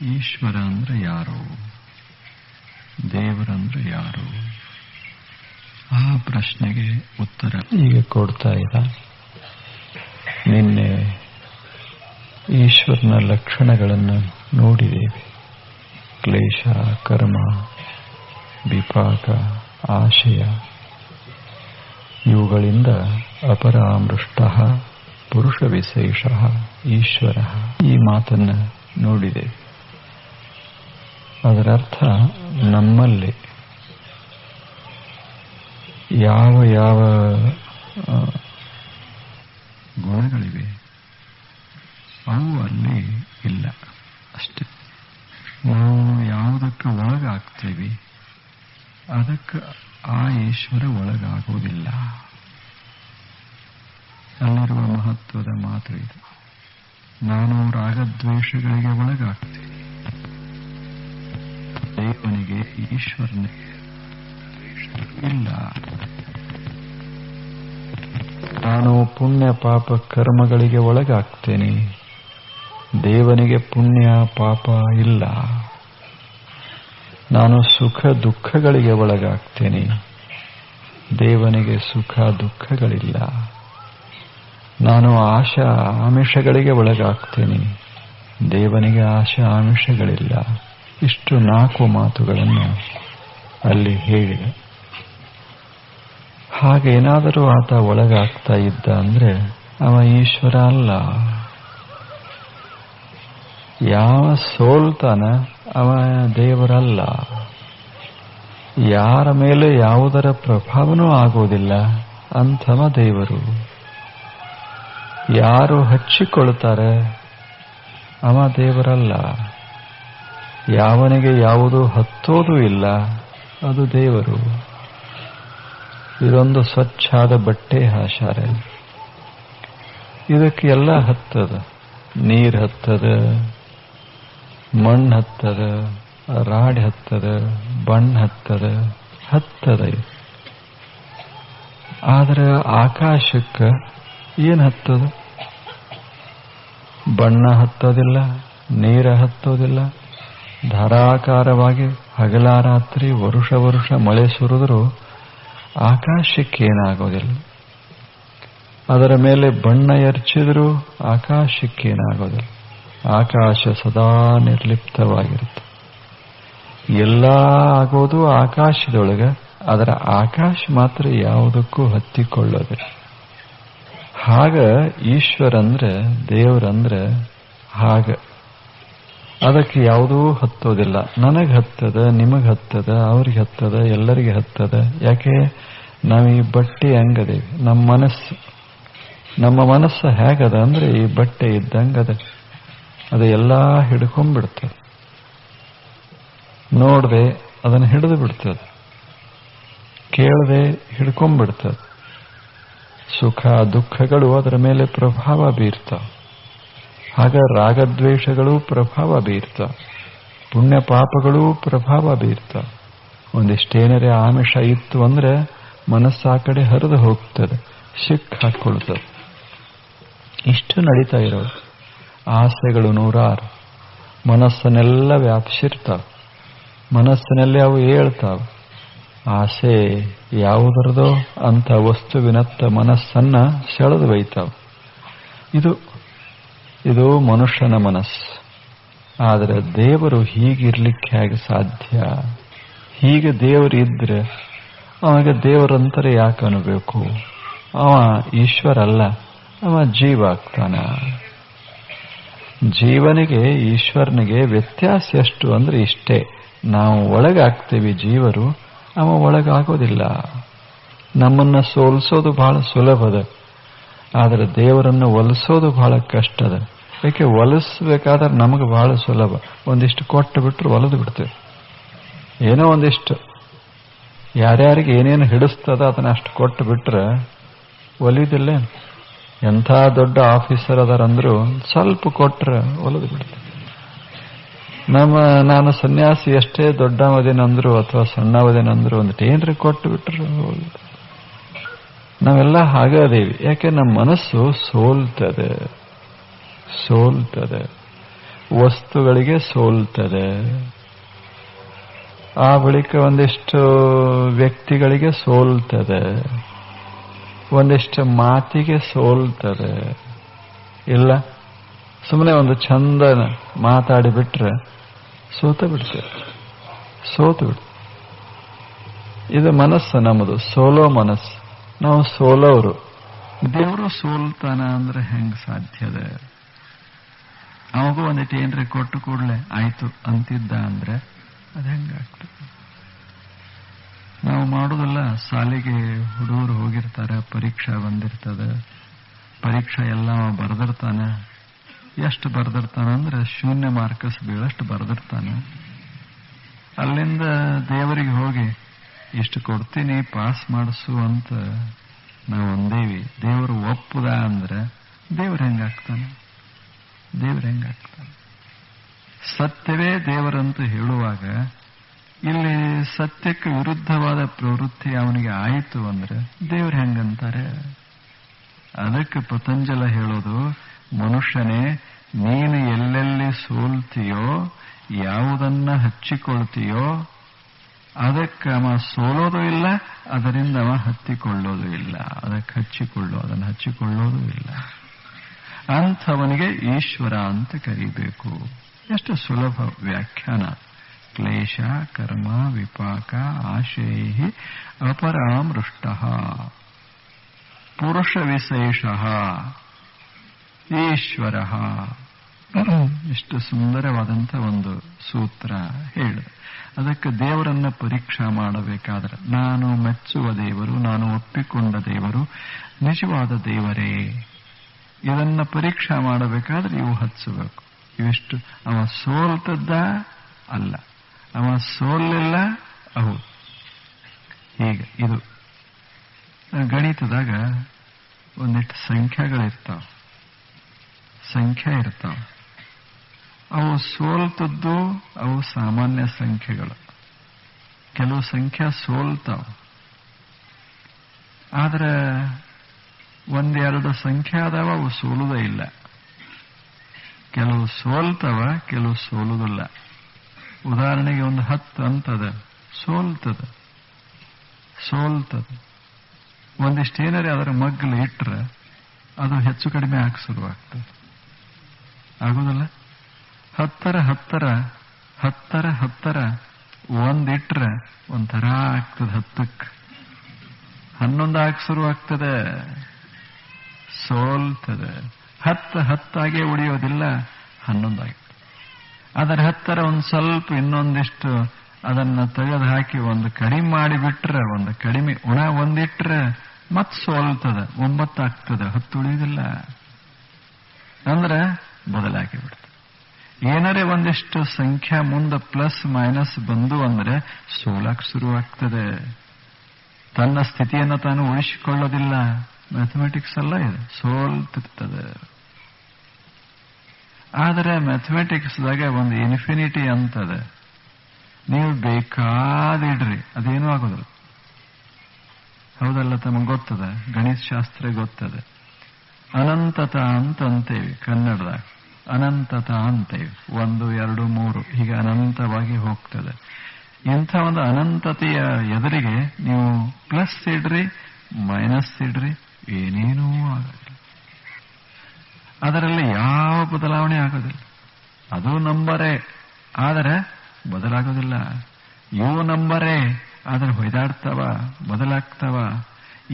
ಈಶ್ವರ ಅಂದ್ರೆ ಯಾರು, ದೇವರಂದ್ರೆ ಯಾರು? ಆ ಪ್ರಶ್ನೆಗೆ ಉತ್ತರ ಈಗ ಕೊಡ್ತಾ ಇದ್ದ. ನಿನ್ನೆ ಈಶ್ವರನ ಲಕ್ಷಣಗಳನ್ನು ನೋಡಿದ್ದೇವೆ. ಕ್ಲೇಶ, ಕರ್ಮ, ವಿಪಾಕ, ಆಶಯ, ಇವುಗಳಿಂದ ಅಪರಾಮೃಷ್ಟ ಪುರುಷ ವಿಶೇಷ ಈಶ್ವರ, ಈ ಮಾತನ್ನು ನೋಡಿದ್ದೇವೆ. ಅದರರ್ಥ ನಮ್ಮಲ್ಲಿ ಯಾವ ಯಾವ ಗುಣಗಳಿವೆ ಅವು ಅಲ್ಲಿ ಇಲ್ಲ ಅಷ್ಟೆ. ನಾವು ಯಾವುದಕ್ಕೆ ಒಳಗಾಗ್ತೀವಿ ಅದಕ್ಕೆ ಆ ಈಶ್ವರ ಒಳಗಾಗುವುದಿಲ್ಲ. ಅಲ್ಲಿರುವ ಮಹತ್ವದ ಮಾತು ಇದು. ನಾನು ರಾಗದ್ವೇಷಗಳಿಗೆ ಒಳಗಾಗ್ತೀನಿ. ದೇವನಿಗೆ, ಈಶ್ವರನಿಗೆ ಇಲ್ಲ. ನಾನು ಪುಣ್ಯ ಪಾಪ ಕರ್ಮಗಳಿಗೆ ಒಳಗಾಗ್ತೇನೆ. ದೇವನಿಗೆ ಪುಣ್ಯ ಪಾಪ ಇಲ್ಲ. ನಾನು ಸುಖ ದುಃಖಗಳಿಗೆ ಒಳಗಾಗ್ತೇನೆ. ದೇವನಿಗೆ ಸುಖ ದುಃಖಗಳಿಲ್ಲ. ನಾನು ಆಶಾ ಆಮಿಷಗಳಿಗೆ ಒಳಗಾಗ್ತೇನೆ. ದೇವನಿಗೆ ಆಶಾ ಆಮಿಷಗಳಿಲ್ಲ. ಇಷ್ಟು 4 ಮಾತುಗಳನ್ನು ಅಲ್ಲಿ ಹೇಳಿದೆ. ಹಾಗೇನಾದರೂ ಆತ ಒಳಗಾಗ್ತಾ ಇದ್ದ ಅಂದ್ರೆ ಅವ ಈಶ್ವರ ಅಲ್ಲ. ಯಾವ ಸೋಲ್ತಾನ ಅವ ದೇವರಲ್ಲ. ಯಾರ ಮೇಲೆ ಯಾವುದರ ಪ್ರಭಾವನೂ ಆಗೋದಿಲ್ಲ ಅಂಥವ ದೇವರು. ಯಾರು ಹಚ್ಚಿಕೊಳ್ತಾರೆ ಅವ ದೇವರಲ್ಲ. ಯಾವನಿಗೆ ಯಾವುದೂ ಹತ್ತೋದು ಇಲ್ಲ ಅದು ದೇವರು. ಇದೊಂದು ಸ್ವಚ್ಛಾದ ಬಟ್ಟೆ ಹಾಶಾರೆ, ಇದಕ್ಕೆ ಎಲ್ಲ ಹತ್ತದ. ನೀರು ಹತ್ತದ, ಮಣ್ಣು ಹತ್ತದ, ರಾಡಿ ಹತ್ತದ, ಬಣ್ಣ ಹತ್ತದ. ಆದರೆ ಆಕಾಶಕ್ಕೆ ಏನು ಹತ್ತದ? ಬಣ್ಣ ಹತ್ತೋದಿಲ್ಲ, ನೀರ ಹತ್ತೋದಿಲ್ಲ. ಧಾರಾಕಾರವಾಗಿ ಹಗಲಾರಾತ್ರಿ ವರುಷ ಮಳೆ ಸುರಿದರೂ ಆಕಾಶಕ್ಕೇನಾಗೋದಿಲ್ಲ. ಅದರ ಮೇಲೆ ಬಣ್ಣ ಎರಚಿದರೂ ಆಕಾಶಕ್ಕೇನಾಗೋದಿಲ್ಲ. ಆಕಾಶ ಸದಾ ನಿರ್ಲಿಪ್ತವಾಗಿರುತ್ತೆ. ಎಲ್ಲ ಆಗೋದು ಆಕಾಶದೊಳಗೆ. ಅದರ ಆಕಾಶ ಮಾತ್ರ ಯಾವುದಕ್ಕೂ ಹತ್ತಿಕೊಳ್ಳೋದಿಲ್ಲ. ಹಾಗ ಈಶ್ವರಂದ್ರೆ, ದೇವರಂದ್ರೆ ಹಾಗ. ಅದಕ್ಕೆ ಯಾವುದೂ ಹತ್ತೋದಿಲ್ಲ. ನನಗೆ ಹತ್ತದ, ನಿಮಗೆ ಹತ್ತದ, ಅವ್ರಿಗೆ ಹತ್ತದ, ಎಲ್ಲರಿಗೆ ಹತ್ತದ. ಯಾಕೆ? ನಾವು ಈ ಬಟ್ಟೆ ಹಂಗದೇವಿ. ನಮ್ಮ ಮನಸ್ಸು ಹೇಗದ ಅಂದ್ರೆ ಈ ಬಟ್ಟೆ ಇದ್ದಂಗದ. ಅದು ಎಲ್ಲ ಹಿಡ್ಕೊಂಡ್ಬಿಡ್ತದೆ. ನೋಡದೆ ಅದನ್ನು ಹಿಡಿದು ಬಿಡ್ತದೆ. ಕೇಳದೆ ಹಿಡ್ಕೊಂಡ್ಬಿಡ್ತದೆ. ಸುಖ ದುಃಖಗಳು ಅದರ ಮೇಲೆ ಪ್ರಭಾವ ಬೀರ್ತಾವ. ಆಗ ರಾಗದ್ವೇಷಗಳು ಪ್ರಭಾವ ಬೀರ್ತಾವ. ಪುಣ್ಯ ಪಾಪಗಳೂ ಪ್ರಭಾವ ಬೀರ್ತಾವ. ಒಂದಿಷ್ಟೇನರೇ ಆಮಿಷ ಇತ್ತು ಅಂದ್ರೆ ಮನಸ್ಸು ಆ ಕಡೆ ಹರಿದು ಹೋಗ್ತದೆ, ಸಿಕ್ ಹಾಕೊಳ್ತದೆ. ಇಷ್ಟು ನಡೀತಾ ಇರೋದು. ಆಸೆಗಳು 100 ಮನಸ್ಸನ್ನೆಲ್ಲ ವ್ಯಾಪಿಸಿರ್ತಾವ. ಮನಸ್ಸಿನಲ್ಲಿ ಅವು ಹೇಳ್ತಾವ. ಆಸೆ ಯಾವುದರದೋ ಅಂತ ವಸ್ತುವಿನತ್ತ ಮನಸ್ಸನ್ನ ಸೆಳೆದು ಒಯ್ತಾವ. ಇದು ಮನುಷ್ಯನ ಮನಸ್ಸು. ಆದರೆ ದೇವರು ಹೀಗಿರ್ಲಿಕ್ಕೆ ಹೇಗೆ ಸಾಧ್ಯ? ಹೀಗೆ ದೇವರು ಇದ್ರೆ ಅವಾಗ ದೇವರಂತಾರೆ ಯಾಕೆ ಅನ್ನಬೇಕು? ಅವ ಈಶ್ವರ ಅಲ್ಲ, ಅವ ಜೀವ ಆಗ್ತಾನ. ಜೀವನಿಗೆ ಈಶ್ವರನಿಗೆ ವ್ಯತ್ಯಾಸ ಎಷ್ಟು ಅಂದ್ರೆ ಇಷ್ಟೇ. ನಾವು ಒಳಗಾಗ್ತೇವೆ ಜೀವರು, ಅವ ಒಳಗಾಗೋದಿಲ್ಲ. ನಮ್ಮನ್ನ ಸೋಲಿಸೋದು ಬಹಳ ಸುಲಭದ, ಆದರೆ ದೇವರನ್ನು ಒಲಿಸೋದು ಬಹಳ ಕಷ್ಟದ. ಯಾಕೆ? ಒಲಿಸ್ಬೇಕಾದ್ರೆ ನಮಗೆ ಬಹಳ ಸುಲಭ. ಒಂದಿಷ್ಟು ಕೊಟ್ಟು ಬಿಟ್ರು ಒಲಿದು ಬಿಡ್ತೇವೆ. ಏನೋ ಒಂದಿಷ್ಟು ಯಾರ್ಯಾರಿಗೆ ಏನೇನು ಹಿಡಿಸ್ತದ ಅದನ್ನ ಅಷ್ಟು ಕೊಟ್ಟು ಬಿಟ್ರೆ ಒಲಿದಿಲ್ಲ. ಎಂಥ ದೊಡ್ಡ ಆಫೀಸರ್ ಅದಾರಂದ್ರೂ ಸ್ವಲ್ಪ ಕೊಟ್ರೆ ಒಲಿದು ಬಿಡ್ತೇವೆ. ನಾನು ಸನ್ಯಾಸಿ ಎಷ್ಟೇ ದೊಡ್ಡವದೇನಂದ್ರು ಅಥವಾ ಸಣ್ಣವದೇನಂದ್ರು ಒಂದಿಟ್ಟೇನ್ರಿ ಕೊಟ್ಟು ಬಿಟ್ರು ನಾವೆಲ್ಲ ಹಾಗದೇವಿ. ಯಾಕೆ? ನಮ್ಮ ಮನಸ್ಸು ಸೋಲ್ತದೆ. ವಸ್ತುಗಳಿಗೆ ಸೋಲ್ತದೆ, ಆ ಬಳಿಕ ಒಂದಿಷ್ಟು ವ್ಯಕ್ತಿಗಳಿಗೆ ಸೋಲ್ತದೆ, ಒಂದಿಷ್ಟು ಮಾತಿಗೆ ಸೋಲ್ತದೆ. ಇಲ್ಲ, ಸುಮ್ಮನೆ ಒಂದು ಚಂದ ಮಾತಾಡಿಬಿಟ್ರೆ ಸೋತು ಬಿಡ್ತೇವೆ. ಇದು ಮನಸ್ಸು ನಮ್ಮದು, ಸೋಲೋ ಮನಸ್ಸು. ನಾವು ಸೋಲೋರು. ದೇವರು ಸೋಲ್ತಾನ ಅಂದ್ರೆ ಹೆಂಗ್ ಸಾಧ್ಯದ? ಅವಾಗೂ ಒಂದಿಟ್ಟು ಏನ್ರಿ ಕೊಟ್ಟು ಕೂಡಲೇ ಆಯ್ತು ಅಂತಿದ್ದ ಅಂದ್ರೆ ಅದು ಹೆಂಗಾಗ್ತದೆ? ನಾವು ಮಾಡೋದಲ್ಲ. ಶಾಲೆಗೆ ಹುಡುಗರು ಹೋಗಿರ್ತಾರೆ, ಪರೀಕ್ಷಾ ಬಂದಿರ್ತದೆ, ಪರೀಕ್ಷೆ ಎಲ್ಲ ಬರೆದಿರ್ತಾನೆ. ಎಷ್ಟು ಬರೆದಿರ್ತಾನೆ ಅಂದ್ರೆ 0 ಮಾರ್ಕಸ್ ಬೀಳಷ್ಟು ಬರೆದಿರ್ತಾನೆ. ಅಲ್ಲಿಂದ ದೇವರಿಗೆ ಹೋಗಿ ಇಷ್ಟು ಕೊಡ್ತೀನಿ ಪಾಸ್ ಮಾಡಿಸು ಅಂತ ನಾವು ಅಂದೇವಿ. ದೇವರು ಒಪ್ಪುದ ಅಂದ್ರೆ ದೇವ್ರು ಹೆಂಗಾಗ್ತಾನೆ? ಸತ್ಯವೇ ದೇವರಂತ ಹೇಳುವಾಗ ಇಲ್ಲಿ ಸತ್ಯಕ್ಕೆ ವಿರುದ್ಧವಾದ ಪ್ರವೃತ್ತಿ ಅವನಿಗೆ ಆಯಿತು ಅಂದ್ರೆ ದೇವ್ರು ಹೆಂಗಂತಾರೆ? ಅದಕ್ಕೆ ಪತಂಜಲ ಹೇಳೋದು, ಮನುಷ್ಯನೇ ನೀನು ಎಲ್ಲೆಲ್ಲಿ ಸೋಲ್ತೀಯೋ, ಯಾವುದನ್ನ ಹಚ್ಚಿಕೊಳ್ತೀಯೋ ಅದಕ್ಕೆ ಅವ ಸೋಲೋದು ಇಲ್ಲ, ಅದರಿಂದ ಅವ ಹತ್ತಿಕೊಳ್ಳೋದು ಇಲ್ಲ. ಅದಕ್ಕೆ ಅದನ್ನು ಹಚ್ಚಿಕೊಳ್ಳೋದು ಇಲ್ಲ. ಅಂಥವನಿಗೆ ಈಶ್ವರ ಅಂತ ಕರೀಬೇಕು. ಎಷ್ಟು ಸುಲಭ ವ್ಯಾಖ್ಯಾನ. ಕ್ಲೇಶ ಕರ್ಮ ವಿಪಾಕ ಆಶೈ ಅಪರಾಮೃಷ್ಟ ಪುರುಷ ವಿಶೇಷ ಈಶ್ವರ. ಎಷ್ಟು ಸುಂದರವಾದಂಥ ಒಂದು ಸೂತ್ರ ಹೇಳು. ಅದಕ್ಕೆ ದೇವರನ್ನ ಪರೀಕ್ಷಾ ಮಾಡಬೇಕಾದ್ರೆ, ನಾನು ಮೆಚ್ಚುವ ದೇವರು, ನಾನು ಒಪ್ಪಿಕೊಂಡ ದೇವರು ನಿಜವಾದ ದೇವರೇ, ಇದನ್ನ ಪರೀಕ್ಷಾ ಮಾಡಬೇಕಾದ್ರೆ ಇವು ಹಚ್ಚಬೇಕು. ಇವಿಷ್ಟು ಅವ ಸೋಲ್ತದ್ದ ಅಲ್ಲ, ಅವ ಸೋಲಿಲ್ಲ ಹೌದು. ಹೀಗೆ ಇದು ಗಣಿತದಾಗ ಒಂದಿಷ್ಟು ಸಂಖ್ಯೆಗಳಿರ್ತಾವ, ಸಂಖ್ಯೆ ಇರ್ತಾವ. ಅವು ಸೋಲ್ತದ್ದು ಅವು ಸಾಮಾನ್ಯ ಸಂಖ್ಯೆಗಳು. ಕೆಲವು ಸಂಖ್ಯೆ ಸೋಲ್ತಾವ, ಆದ್ರೆ ಒಂದೆರಡು ಸಂಖ್ಯೆ ಆದವ ಅವು ಸೋಲುವುದೇ ಇಲ್ಲ. ಕೆಲವು ಸೋಲ್ತವ, ಕೆಲವು ಸೋಲುವುದಿಲ್ಲ. ಉದಾಹರಣೆಗೆ ಒಂದು 10 ಅಂತದ, ಸೋಲ್ತದ. ಒಂದಿಷ್ಟೇನರೆ ಅದರ ಮಗ್ಗಲು ಇಟ್ರೆ ಅದು ಹೆಚ್ಚು ಕಡಿಮೆ ಆಗಿ ಶುರುವಾಗ್ತದೆ. ಆಗುದಲ್ಲ? 10 ಒಂದಿಟ್ರೆ ಒಂಥರ ಆಗ್ತದೆ, 10ಕ್ಕೆ 11 ಆಗಿ ಶುರುವಾಗ್ತದೆ, ಸೋಲ್ತದೆ. 10 ಉಳಿಯೋದಿಲ್ಲ, 11 ಆಗ್ತದೆ. ಅದರ 10 ಒಂದು ಸ್ವಲ್ಪ ಇನ್ನೊಂದಿಷ್ಟು ಅದನ್ನ ತೆಗೆದು ಹಾಕಿ ಒಂದು ಕಡಿಮೆ ಮಾಡಿಬಿಟ್ರೆ, ಒಂದು ಕಡಿಮೆ ಉಣ ಒಂದಿಟ್ರೆ ಮತ್ ಸೋಲ್ತದೆ, 9 ಆಗ್ತದೆ, 10 ಉಳಿಯುವುದಿಲ್ಲ. ಅಂದ್ರೆ ಬದಲಾಗಿ ಬಿಡ್ತದೆ. ಏನಾರೇ ಒಂದಿಷ್ಟು ಸಂಖ್ಯಾ ಮುಂದೆ ಪ್ಲಸ್ ಮೈನಸ್ ಬಂದು ಅಂದ್ರೆ ಸೋಲಕ್ಕೆ ಶುರುವಾಗ್ತದೆ. ತನ್ನ ಸ್ಥಿತಿಯನ್ನು ತಾನು ಉಳಿಸಿಕೊಳ್ಳೋದಿಲ್ಲ. ಮ್ಯಾಥಮೆಟಿಕ್ಸ್ ಅಲ್ಲ ಇದು, ಸೋಲ್ತಿರ್ತದೆ. ಆದರೆ ಮ್ಯಾಥಮೆಟಿಕ್ಸ್ದಾಗ ಒಂದು ಇನ್ಫಿನಿಟಿ ಅಂತದೆ. ನೀವು ಬೇಕಾದಿಡ್ರಿ, ಅದೇನೂ ಆಗೋದಿಲ್ಲ. ಹೌದಲ್ಲ? ತಮಗೆ ಗೊತ್ತದ, ಗಣಿತ ಶಾಸ್ತ್ರ ಗೊತ್ತದೆ. ಅನಂತತ ಅಂತಂತೇವಿ ಕನ್ನಡದಾಗ, ಅನಂತತ ಅಂತೇವಿ. 1 2 3 ಹೀಗೆ ಅನಂತವಾಗಿ ಹೋಗ್ತದೆ. ಇಂಥ ಒಂದು ಅನಂತತೆಯ ಎದುರಿಗೆ ನೀವು ಪ್ಲಸ್ ಇಡ್ರಿ, ಮೈನಸ್ ಇಡ್ರಿ, ಏನೇನೂ ಆಗೋದಿಲ್ಲ. ಅದರಲ್ಲಿ ಯಾವ ಬದಲಾವಣೆ ಆಗೋದಿಲ್ಲ. ಅದು ನಂಬರೇ, ಆದರೆ ಬದಲಾಗೋದಿಲ್ಲ. ಇವು ನಂಬರೇ, ಆದರೆ ಹೊಯ್ದಾಡ್ತಾವ, ಬದಲಾಗ್ತಾವ.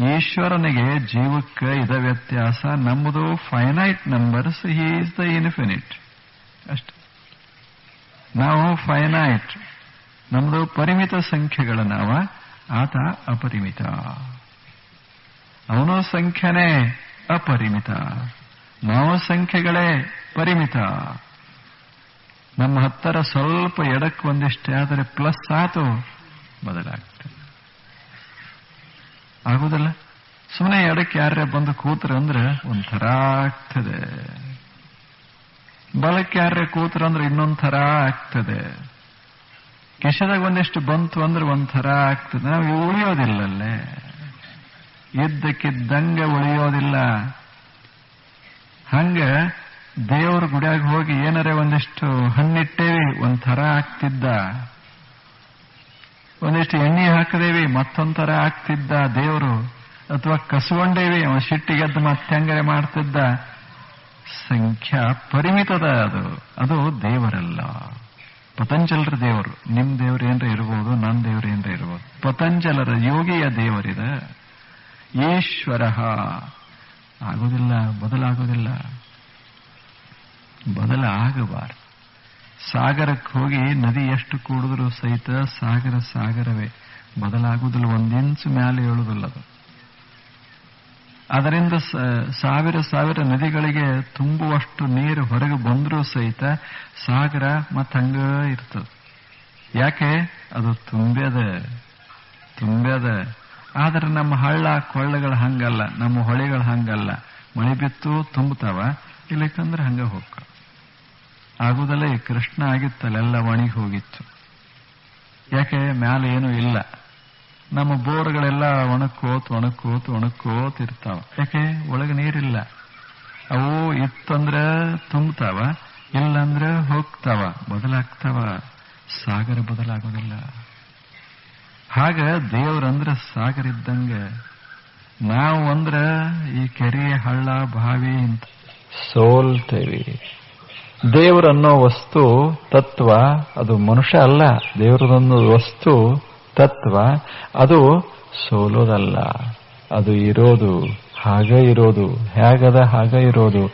ಈಶ್ವರನಿಗೆ ಜೀವಕ್ಕೆ ಇದ ವ್ಯತ್ಯಾಸ. ನಮ್ಮದು finite numbers, he is the infinite ಅಷ್ಟೆ. ನಾವು ಫೈನೈಟ್, ನಮ್ಮದು ಪರಿಮಿತ ಸಂಖ್ಯೆಗಳ ನಾವ, ಆತ ಅಪರಿಮಿತ. ಅವನು ಸಂಖ್ಯೆನೇ ಅಪರಿಮಿತ, ನಾವು ಸಂಖ್ಯೆಗಳೇ ಪರಿಮಿತ. ನಮ್ಮ ಹತ್ತರ ಸ್ವಲ್ಪ ಎಡಕ್ಕೆ ಒಂದಿಷ್ಟೇ ಆದರೆ ಪ್ಲಸ್ ಆತು, ಬದಲಾಗ್ತದೆ. ಆಗುದಿಲ್ಲ? ಸುಮ್ಮನೆ ಎಡಕ್ಕೆ ಯಾರೇ ಬಂದು ಕೂತ್ರಂದ್ರೆ ಒಂಥರ ಆಗ್ತದೆ, ಬಲಕ್ಕೆ ಯಾರೇ ಕೂತ್ರಂದ್ರೆ ಇನ್ನೊಂದ್ ಥರ ಆಗ್ತದೆ, ಕಿಶದಾಗ ಒಂದಿಷ್ಟು ಬಂತು ಅಂದ್ರೆ ಒಂಥರ ಆಗ್ತದೆ. ನಾವು ಉಳಿಯೋದಿಲ್ಲಲ್ಲೇ, ಇದ್ದಕ್ಕಿದ್ದಂಗೆ ಉಳಿಯೋದಿಲ್ಲ. ಹಂಗ ದೇವ್ರ ಗುಡಿಯಾಗ ಹೋಗಿ ಏನರೇ ಒಂದಿಷ್ಟು ಹಣ್ಣಿಟ್ಟೇವಿ ಒಂಥರ ಆಗ್ತಿದ್ದ, ಒಂದಿಷ್ಟು ಎಣ್ಣೆ ಹಾಕದೇವಿ ಮತ್ತೊಂಥರ ಆಗ್ತಿದ್ದ ದೇವರು, ಅಥವಾ ಕಸ್ಕೊಂಡೇವಿ ಅವನ ಸಿಟ್ಟಿಗೆದ್ದು ಮತ್ತೆ ಹಂಗರೆ ಮಾಡ್ತಿದ್ದ. ಸಂಖ್ಯಾ ಪರಿಮಿತದ ಅದು ದೇವರಲ್ಲ. ಪತಂಜಲರ ದೇವರು. ನಿಮ್ ದೇವ್ರ ಏನ್ರ ಇರ್ಬೋದು, ನನ್ನ ದೇವ್ರ ಏನ್ರ ಇರ್ಬೋದು. ಪತಂಜಲರ ಯೋಗಿಯ ದೇವರಿದ. ಈಶ್ವರ ಆಗೋದಿಲ್ಲ, ಬದಲಾಗೋದಿಲ್ಲ, ಬದಲಾಗಬಾರದು. ಸಾಗರಕ್ಕೆ ಹೋಗಿ ನದಿ ಎಷ್ಟು ಕೂಡಿದ್ರೂ ಸಹಿತ ಸಾಗರವೇ, ಬದಲಾಗುವುದಿಲ್ಲ, ಒಂದಿಂಚು ಮೇಲೆ ಏಳುವುದಿಲ್ಲ ಅದು. ಅದರಿಂದ ಸಾವಿರ ನದಿಗಳಿಗೆ ತುಂಬುವಷ್ಟು ನೀರು ಹೊರಗೆ ಬಂದರೂ ಸಹಿತ ಸಾಗರ ಮತ್ತಂಗ ಇರ್ತದೆ. ಯಾಕೆ? ಅದು ತುಂಬ್ಯದ. ಆದ್ರೆ ನಮ್ಮ ಹಳ್ಳ ಕೊಳ್ಳಗಳು ಹಂಗಲ್ಲ, ನಮ್ಮ ಹೊಳೆಗಳು ಹಂಗಲ್ಲ. ಮಳೆ ಬಿತ್ತು ತುಂಬುತ್ತಾವ, ಇಲ್ಲಕ್ಕಂದ್ರೆ ಹಂಗ ಹೋಗ ಆಗುದಲ್ಲ. ಈ ಕೃಷ್ಣ ಆಗಿತ್ತಲ್ಲೆಲ್ಲ ಒಣಗಿ ಹೋಗಿತ್ತು. ಯಾಕೆ? ಮ್ಯಾಲೆ ಏನೂ ಇಲ್ಲ. ನಮ್ಮ ಬೋರ್ಗಳೆಲ್ಲ ಒಣಕೋತ್ ಇರ್ತಾವ. ಯಾಕೆ? ಒಳಗೆ ನೀರಿಲ್ಲ. ಅವು ಇತ್ತಂದ್ರೆ ತುಂಬುತ್ತಾವ, ಇಲ್ಲಂದ್ರೆ ಹೋಗ್ತಾವ, ಬದಲಾಗ್ತಾವ. ಸಾಗರ ಬದಲಾಗೋದಿಲ್ಲ. ಹಾಗ ದೇವ್ರಂದ್ರೆ ಸಾಗರ ಇದ್ದಂಗ, ನಾವು ಅಂದ್ರೆ ಈ ಕೆರೆ ಹಳ್ಳ ಬಾವಿ ಅಂತ ಸೋಲ್ತೇವಿ. ದೇವರನ್ನೋ ವಸ್ತು ತತ್ವ ಅದು ಮನುಷ್ಯ ಅಲ್ಲ. ದೇವರದೊಂದು ವಸ್ತು ತತ್ವ ಅದು ಸೋಲೋದಲ್ಲ, ಅದು ಇರೋದು, ಹಾಗ ಇರೋದು, ಹೇಗದ ಹಾಗ ಇರೋದು.